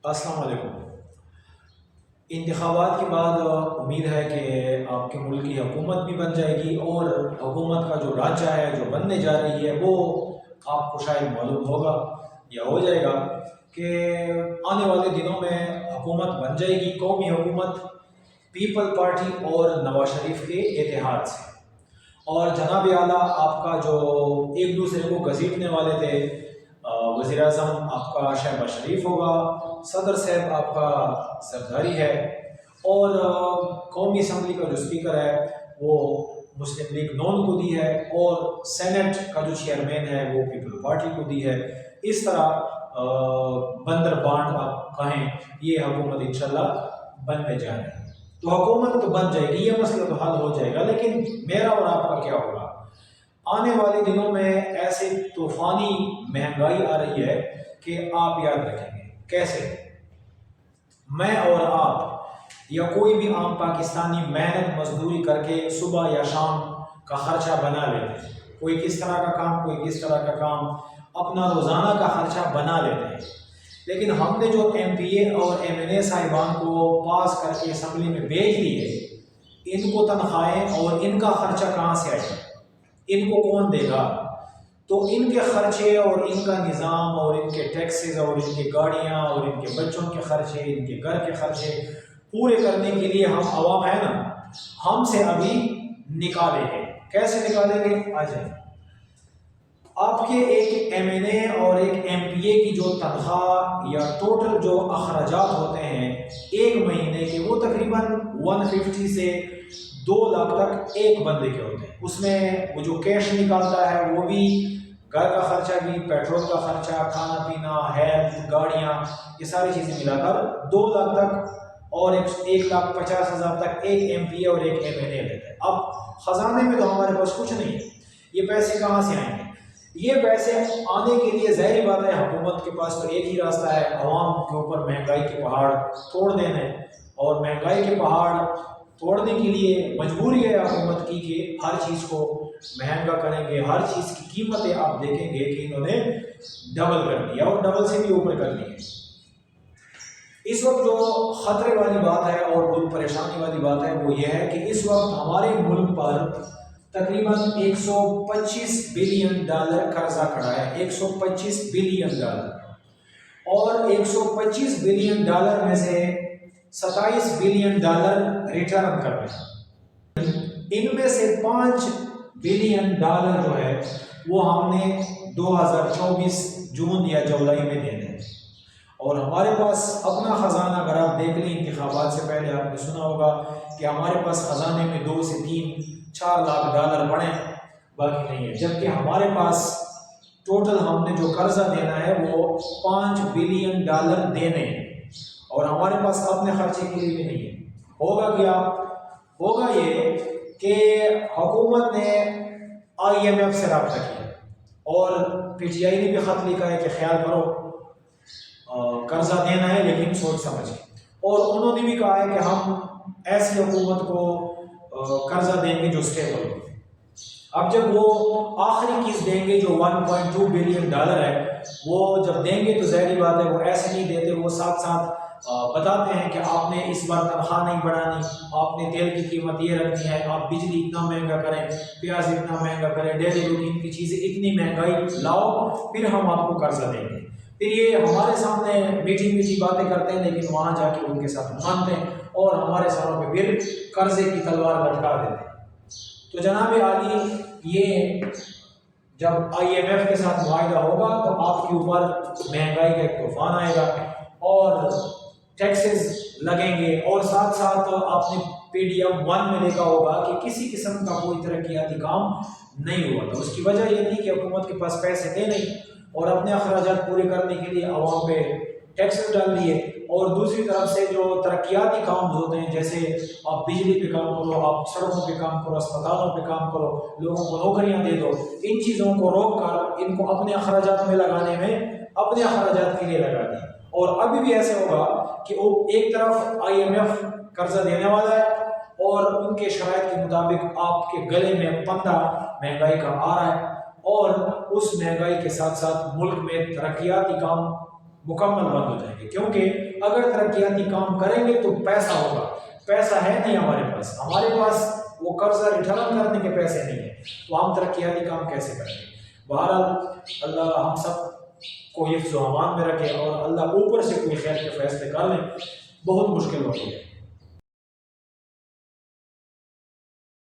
السلام علیکم۔ انتخابات کے بعد امید ہے کہ آپ کے ملک کی حکومت بھی بن جائے گی، اور حکومت کا جو ڈھانچہ ہے جو بننے جا رہی ہے وہ آپ کو شاید معلوم ہوگا یا ہو جائے گا کہ آنے والے دنوں میں حکومت بن جائے گی قومی حکومت پیپل پارٹی اور نواز شریف کے اتحاد سے۔ اور جناب اعلیٰ آپ کا جو ایک دوسرے کو گھسیٹنے والے تھے، وزیر اعظم آپ کا شہباز شریف ہوگا، صدر صاحب آپ کا زرداری ہے، اور قومی اسمبلی کا جو اسپیکر ہے وہ مسلم لیگ نون کو دی ہے، اور سینٹ کا جو چیئرمین ہے وہ پیپل پارٹی کو دی ہے۔ اس طرح بندر بانٹ آپ کہیں یہ حکومت انشاءاللہ بننے جا رہی ہے۔ تو حکومت تو بن جائے گی، یہ مسئلہ تو حل ہو جائے گا، لیکن میرا اور آپ کا کیا ہوگا؟ آنے والے دنوں میں ایسے طوفانی مہنگائی آ رہی ہے کہ آپ یاد رکھیں گے کیسے میں اور آپ یا کوئی بھی عام پاکستانی محنت مزدوری کر کے صبح یا شام کا خرچہ بنا لیتے ہیں، کوئی کس طرح کا کام کوئی کس طرح کا کام، اپنا روزانہ کا خرچہ بنا لیتے ہیں، لیکن ہم نے جو ایم پی اے اور ایم این اے صاحبان کو پاس کر کے اسمبلی میں بھیج دیے، ان کو تنخواہیں اور ان کا خرچہ کہاں سے آئے گا؟ ان کو کون دے گا؟ تو ان کے خرچے اور ان کا نظام اور ان کے ٹیکسز اور ان کی گاڑیاں اور ان کے بچوں کے خرچے، ان کے گھر کے خرچے پورے کرنے کے لیے ہم عوام ہے نا، ہم سے ابھی نکالیں گے۔ کیسے نکالیں گے؟ آ جائیں۔ آپ کے ایک ایم این اے اور ایک ایم پی اے کی جو تنخواہ یا ٹوٹل جو اخراجات ہوتے ہیں ایک مہینے کے، وہ تقریباً 150 سے 2 لاکھ تک ایک بندے کے ہوتے ہیں۔ اس میں وہ جو کیش نکالتا ہے وہ بھی، گھر کا خرچہ بھی، پیٹرول کا خرچہ، کھانا پینا، ہیلتھ، گاڑیاں، یہ ساری چیزیں ملا کر 2 لاکھ تک اور 1,50,000 تک ایک ایم پی اے اور ایک ایم این اے لیتا ہے۔ اب خزانے میں تو ہمارے پاس کچھ نہیں ہے، یہ پیسے کہاں سے آئیں گے؟ یہ پیسے آنے کے لیے ظاہری بات ہے حکومت کے پاس تو ایک ہی راستہ ہے، عوام کے اوپر مہنگائی کے پہاڑ توڑ دینے، اور مہنگائی کے پہاڑ توڑنے کے لیے مجبوری ہے حکومت کی کہ ہر چیز کو مہنگا کریں گے، ہر چیز کی قیمتیں آپ دیکھیں گے کہ انہوں نے ڈبل کر دیا اور ڈبل سے بھی اوپر کر دی ہے۔ اس وقت جو خطرے والی بات ہے اور بہت پریشانی والی بات ہے وہ یہ ہے کہ اس وقت ہمارے ملک پر تقریباً $125 بلین قرضہ کھڑا ہے، $125 بلین، اور $125 بلین میں سے $27 بلین ریٹرن کر رہے ہیں۔ ان میں سے $5 بلین جو ہے وہ ہم نے 2024 جون یا جولائی میں دینے ہیں، اور ہمارے پاس اپنا خزانہ اگر آپ دیکھ لیں انتخابات سے پہلے آپ نے سنا ہوگا کہ ہمارے پاس خزانے میں 2 سے 3-4 لاکھ پڑے، باقی نہیں ہے، جبکہ ہمارے پاس ٹوٹل ہم نے جو قرضہ دینا ہے وہ $5 بلین دینے ہیں، اور ہمارے پاس اپنے خرچے کے لیے بھی نہیں ہے۔ ہوگا کیا؟ ہوگا یہ کہ حکومت نے آئی ایم ایف سے رابطہ کیا، اور پی ٹی آئی نے بھی خط لکھا ہے کہ خیال کرو قرضہ دینا ہے لیکن سوچ سمجھ کے، اور انہوں نے بھی کہا ہے کہ ہم ایسی حکومت کو قرضہ دیں گے جو اسٹیبل ہو۔ اب جب وہ آخری قسط دیں گے جو $1.2 بلین ہے، وہ جب دیں گے تو ظاہری بات ہے وہ ایسے نہیں دیتے، وہ ساتھ ساتھ بتاتے ہیں کہ آپ نے اس بار تنخواہ نہیں بڑھانی، آپ نے تیل کی قیمت یہ رکھنی ہے، آپ بجلی اتنا مہنگا کریں، پیاز اتنا مہنگا کریں، ڈیلی روٹین کی چیزیں اتنی مہنگائی لاؤ، پھر ہم آپ کو قرضہ دیں گے۔ پھر یہ ہمارے سامنے میٹھی میٹھی باتیں کرتے ہیں لیکن وہاں جا کے ان کے ساتھ مانتے ہیں، اور ہمارے سروں پہ پھر قرضے کی تلوار لٹکا دیتے ہیں۔ تو جناب عالی، یہ جب آئی ایم ایف کے ساتھ معاہدہ ہوگا تو آپ کے اوپر مہنگائی کا ایک طوفان آئے گا، اور ٹیکسز لگیں گے، اور ساتھ ساتھ آپ نے پی ڈی ایم 1 میں دیکھا ہوگا کہ کسی قسم کا کوئی ترقیاتی کام نہیں ہوا تھا۔ اس کی وجہ یہ تھی کہ حکومت کے پاس پیسے تھے نہیں، اور اپنے اخراجات پورے کرنے کے لیے عوام پہ ٹیکسز ڈال دیے، اور دوسری طرف سے جو ترقیاتی کام ہوتے ہیں جیسے آپ بجلی پہ کام کرو، آپ سڑکوں پہ کام کرو، اسپتالوں پہ کام کرو، لوگوں کو نوکریاں دے دو، ان چیزوں کو روک کر ان کو اپنے اخراجات میں لگانے میں اپنے اخراجات کے لیے لگا دیں۔ اور ابھی بھی ایسے ہوگا کہ وہ ایک طرف آئی ایم ایف قرضہ دینے والا ہے، اور ان کے شرائط کے مطابق آپ کے گلے میں پندہ مہنگائی کا آ رہا ہے، اور اس مہنگائی کے ساتھ ساتھ ملک میں ترقیاتی کام مکمل بند ہو جائیں گے، کیونکہ اگر ترقیاتی کام کریں گے تو پیسہ ہوگا، پیسہ ہے نہیں ہمارے پاس وہ قرضہ ریٹرن کرنے کے پیسے نہیں ہیں، تو ہم ترقیاتی کام کیسے کریں گے؟ بہرحال اللہ ہم سب کو حفظ و امان میں رکھے، اور اللہ اوپر سے کوئی خیر کے فیصلے کر لیں، بہت مشکل ہوتی ہے۔